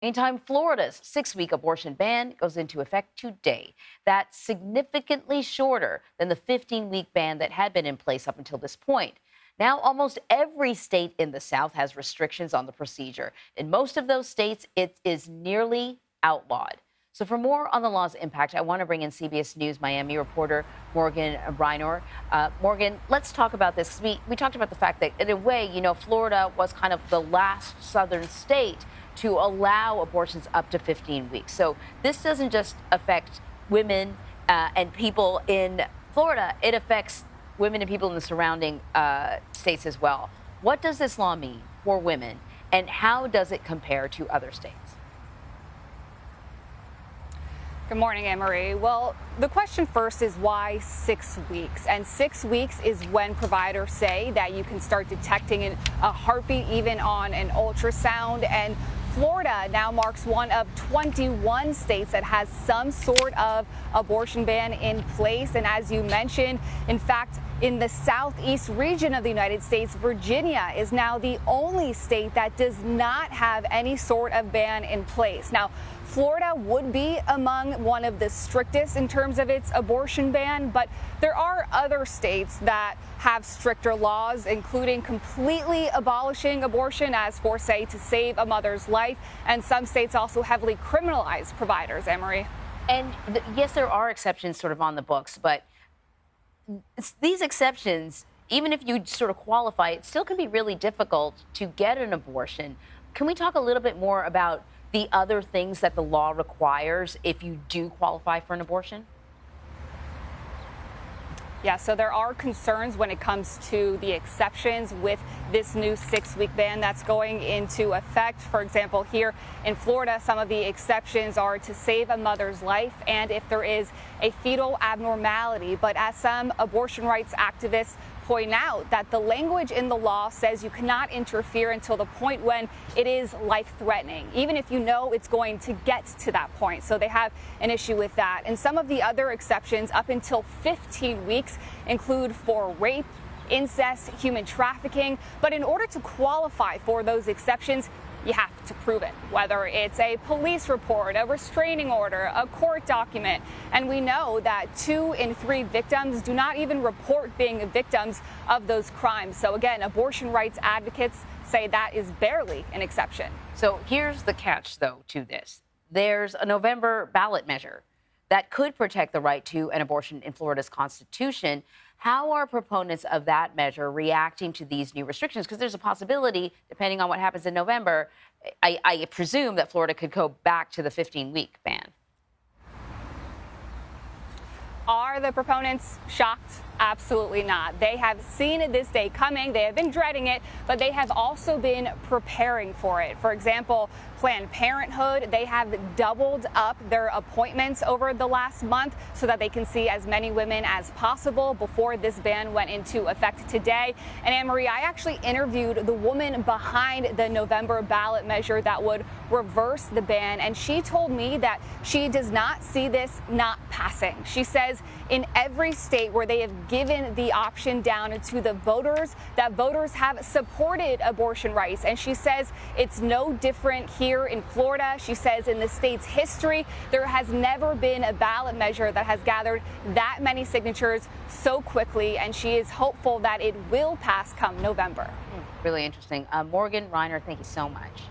Meantime, Florida's 6-week abortion ban goes into effect today. That's significantly shorter than the 15-week ban that had been in place up until this point. Now, almost every state in the South has restrictions on the procedure. In most of those states, it is nearly outlawed. So, for more on the law's impact, I want to bring in CBS News Miami reporter Morgan Rynor. Morgan, let's talk about this. We talked about the fact that, in a way, Florida was kind of the last southern state to allow abortions up to 15 weeks. So, this doesn't just affect women and people in Florida, it affects women and people in the surrounding states as well. What does this law mean for women, and how does it compare to other states? Good morning, Anne-Marie. Well, the question first is why 6 weeks? And 6 weeks is when providers say that you can start detecting a heartbeat even on an ultrasound. And Florida now marks one of 21 states that has some sort of abortion ban in place. And as you mentioned, in fact, in the southeast region of the United States, Virginia is now the only state that does not have any sort of ban in place. Now, Florida would be among one of the strictest in terms of its abortion ban, but there are other states that have stricter laws, including completely abolishing abortion as for, say, to save a mother's life. And some states also heavily criminalize providers, Anne-Marie. And yes, there are exceptions sort of on the books, but these exceptions, even if you sort of qualify, it still can be really difficult to get an abortion. Can we talk a little bit more about the other things that the law requires if you do qualify for an abortion? Yeah, so there are concerns when it comes to the exceptions with this new 6-week ban that's going into effect. For example, here in Florida, some of the exceptions are to save a mother's life and if there is a fetal abnormality. But as some abortion rights activists point out, that the language in the law says you cannot interfere until the point when it is life-threatening, even if you know it's going to get to that point. So they have an issue with that. And some of the other exceptions up until 15 weeks include for rape, incest, human trafficking. But in order to qualify for those exceptions, you have to prove it, whether it's a police report, a restraining order, a court document. And we know that 2 in 3 victims do not even report being victims of those crimes. So again, abortion rights advocates say that is barely an exception. So here's the catch, though, to this. There's a November ballot measure that could protect the right to an abortion in Florida's Constitution. How are proponents of that measure reacting to these new restrictions? Because there's a possibility, depending on what happens in November, I presume that Florida could go back to the 15-week ban. Are the proponents shocked? Absolutely not. They have seen this day coming. They have been dreading it, but they have also been preparing for it. For example, Planned Parenthood, they have doubled up their appointments over the last month so that they can see as many women as possible before this ban went into effect today. And Anne-Marie, I actually interviewed the woman behind the November ballot measure that would reverse the ban, and she told me that she does not see this not passing. She says in every state where they have given the option down to the voters, that voters have supported abortion rights. And she says it's no different here in Florida. She says in the state's history, there has never been a ballot measure that has gathered that many signatures so quickly. And she is hopeful that it will pass come November. Really interesting. Morgan Rynor, thank you so much.